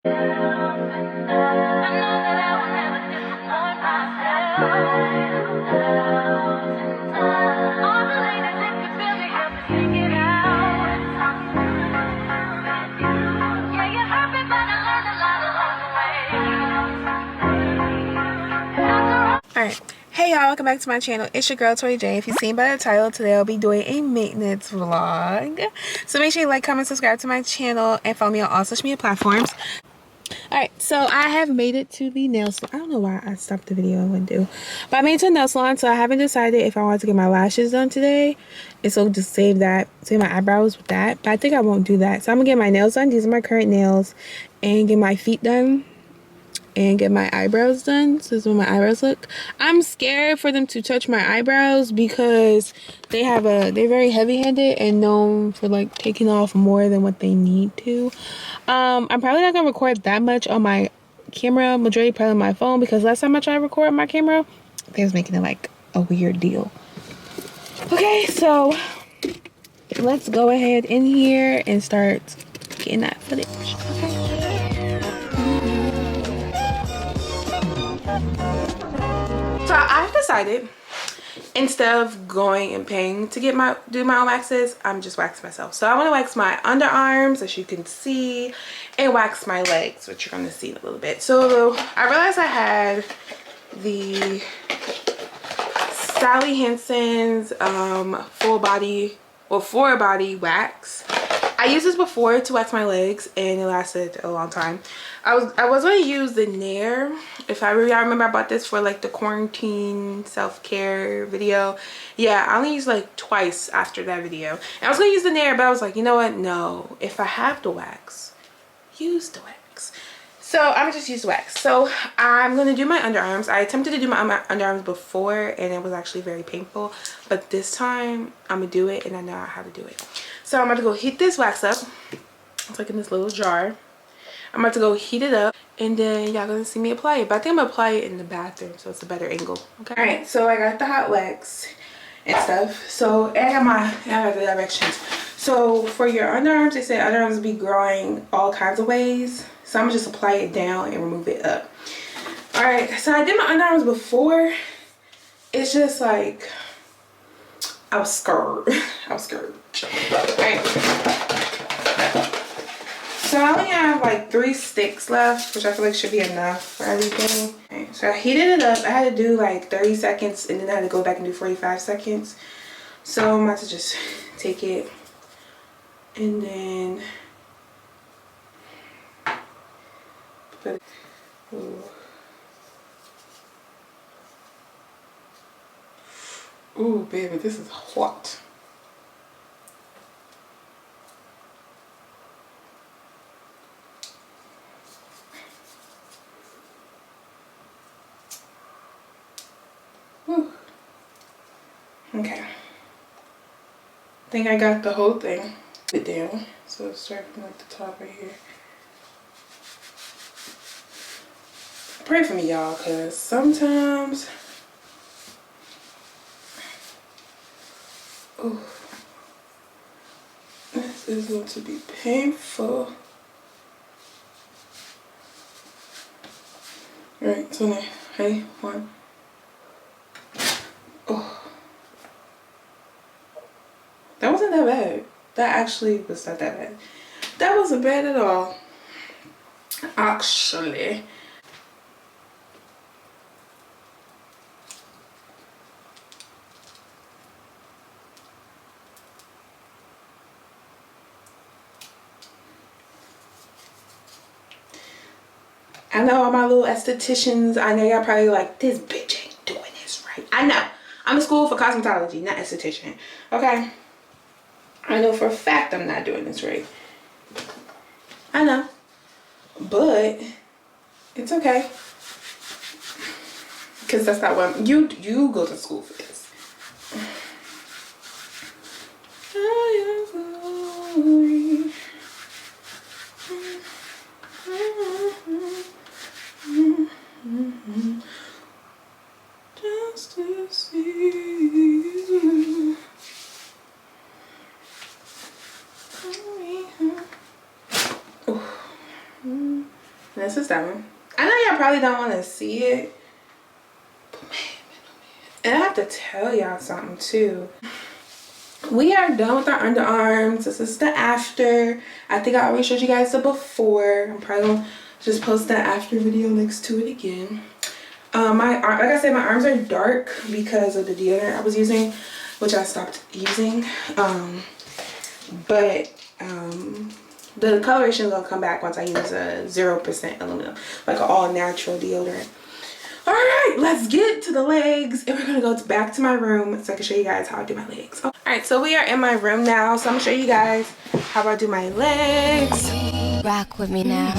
Alright, hey y'all, welcome back to my channel. It's your girl Torri. If you've seen by the title, today I'll be doing a maintenance vlog. So make sure you like, comment, subscribe to my channel, and follow me on all social media platforms. Alright, so I have made it to the nail salon. I don't know why I stopped the video and wouldn't do. But I made it to the nail salon, so I haven't decided if I want to get my lashes done today. And so just save my eyebrows with that. But I think I won't do that. So I'm going to get my nails done. These are my current nails. And get my feet done. And get my eyebrows done. So this is what my eyebrows look. I'm scared for them to touch my eyebrows because they're very heavy-handed and known for like taking off more than what they need to. I'm probably not gonna record that much on my camera, majority probably on my phone, because last time I tried to record on my camera, they was making it like a weird deal. Okay, so let's go ahead in here and start getting that footage. Okay. So I've decided, instead of going and paying to do my own waxes, I'm just waxing myself. So I want to wax my underarms, as you can see, and wax my legs, which you're going to see in a little bit. So I realized I had the Sally Hansen's full body or 4-body wax. I used this before to wax my legs and it lasted a long time. I was going to use the Nair. If I remember, I bought this for like the quarantine self-care video. Yeah, I only used like twice after that video. And I was going to use the Nair, but I was like, you know what? No, if I have the wax, use the wax. So I'm gonna just use wax. So I'm gonna do my underarms. I attempted to do my underarms before and it was actually very painful, but this time I'm gonna do it and I know how to do it. So I'm about to go heat this wax up. It's like in this little jar. I'm about to go heat it up and then y'all gonna see me apply it. But I think I'm gonna apply it in the bathroom so it's a better angle. Okay. All right, so I got the hot wax and stuff. So I got the directions. So for your underarms, they said underarms be growing all kinds of ways. So I'm gonna just apply it down and remove it up. All right, so I did my underarms before. It's just like, I was scared. I was scared. All right. So I only have like 3 sticks left, which I feel like should be enough for everything. Okay, so I heated it up. I had to do like 30 seconds and then I had to go back and do 45 seconds. So I'm about to just take it and then put it. Ooh, baby, this is hot. Ooh. Okay. I think I got the whole thing. Put it down. So let's start from like the top right here. Pray for me, y'all, because sometimes, oh, this is going to be painful. Alright, so now, hey, 1. Oh, that wasn't that bad. That actually was not that bad. That wasn't bad at all. Actually. I know all my little estheticians, I know y'all probably like, this bitch ain't doing this right. I know. I'm in school for cosmetology, not esthetician. Okay? I know for a fact I'm not doing this right. I know. But it's okay. Because that's not what you go to school for this. I am glory. Just to see you. This is that one. I know y'all probably don't want to see it, but man, and I have to tell y'all something too. We are done with our underarms. This is the after. I think I already showed you guys the before. I'm probably gonna just post that after video next to it again. Like I said, my arms are dark because of the deodorant I was using, which I stopped using. The coloration is gonna come back once I use a 0% aluminum, like an all natural deodorant. All right, let's get to the legs, and we're gonna go back to my room so I can show you guys how I do my legs. All right, so we are in my room now, so I'm gonna show you guys how I do my legs. Rock with me now.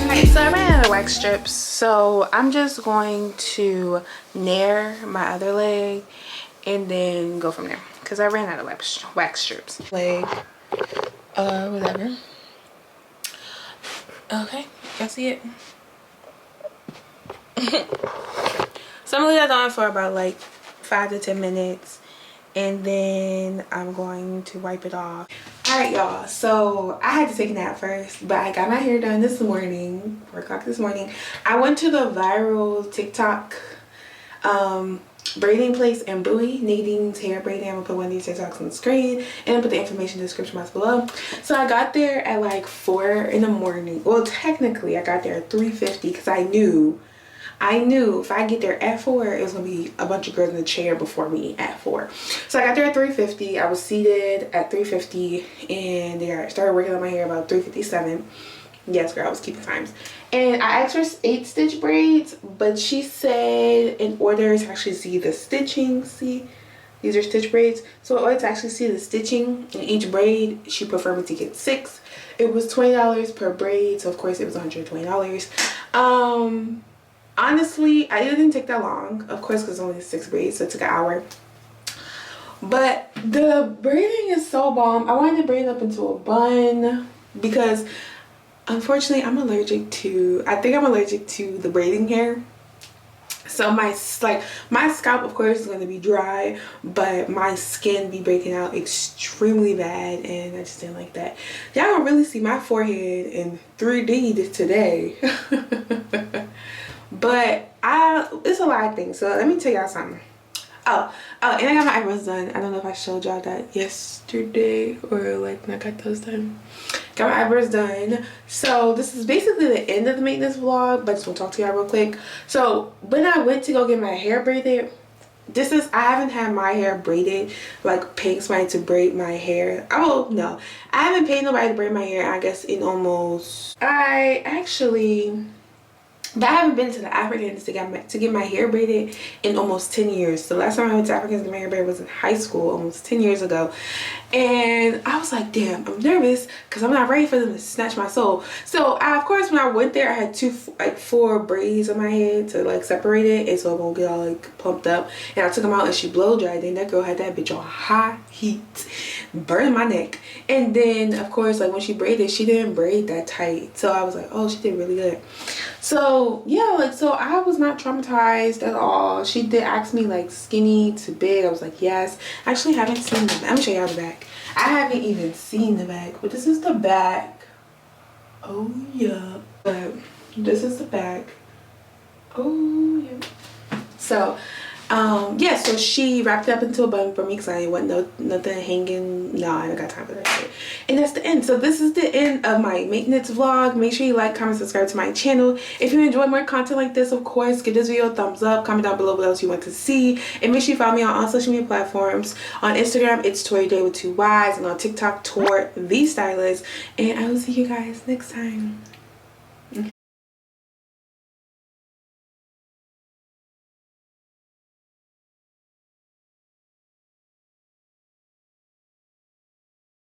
Alright, so I ran out of wax strips, so I'm just going to nair my other leg and then go from there because I ran out of wax strips. Leg, whatever. Okay, y'all see it? So I'm gonna leave that on for about like 5 to 10 minutes, and then I'm going to wipe it off. Alright y'all, so I had to take a nap first, but I got my hair done this morning, 4 o'clock this morning. I went to the viral TikTok braiding place in Bowie, Nadine's hair braiding. I'm gonna put one of these TikToks on the screen and I'll put the information in the description box below. So I got there at like 4 in the morning. Well, technically I got there at 3:50 because I knew if I get there at 4, it was gonna be a bunch of girls in the chair before me at 4. So I got there at 3:50. I was seated at 3:50 and I started working on my hair about 3:57. Yes, girl, I was keeping times. And I asked for 8 stitch braids, but she said in order to actually see the stitching, see, these are stitch braids. So in order to actually see the stitching in each braid, she preferred me to get 6. It was $20 per braid, so of course it was $120. Honestly, I didn't take that long, of course, because only 6 braids, so it took an hour. But the braiding is so bomb. I wanted to braid up into a bun because unfortunately I'm allergic to the braiding hair. So my scalp of course is going to be dry, but my skin be breaking out extremely bad, and I just didn't like that. Y'all don't really see my forehead in 3D today. But it's a lot of things, so let me tell y'all something. Oh, and I got my eyebrows done. I don't know if I showed y'all that yesterday or like when I got those done. Got my eyebrows done. So this is basically the end of the maintenance vlog, but I just want to talk to y'all real quick. So when I went to go get my hair braided, I haven't had my hair braided, like paying somebody to braid my hair. I haven't paid nobody to braid my hair, I guess, in almost, but I haven't been to the Africans to get my hair braided in almost 10 years. The last time I went to Africans to get my hair braided was in high school, almost 10 years ago. And I was like, damn, I'm nervous because I'm not ready for them to snatch my soul. So of course, when I went there, I had 4 braids on my head to like separate it, and so it won't get all like pumped up. And I took them out and she blow dried. Then that girl had that bitch on high heat, burning my neck. And then of course, like when she braided, she didn't braid that tight. So I was like, oh, she did really good. So yeah, so I was not traumatized at all. She did ask me like skinny to big. I was like, yes. I actually haven't seen the back. Let me show y'all the back. I haven't even seen the back, but this is the back. Oh yeah, but this is the back. Oh yeah. So Yeah, so she wrapped it up into a bun for me because I didn't want nothing hanging. No, I don't got time for that shit. And that's the end. So this is the end of my maintenance vlog. Make sure you like, comment, subscribe to my channel. If you enjoy more content like this, of course, give this video a thumbs up. Comment down below what else you want to see. And make sure you follow me on all social media platforms. On Instagram, it's itstorrijayy with 2 Y's. And on TikTok, Tor the Stylist. And I will see you guys next time.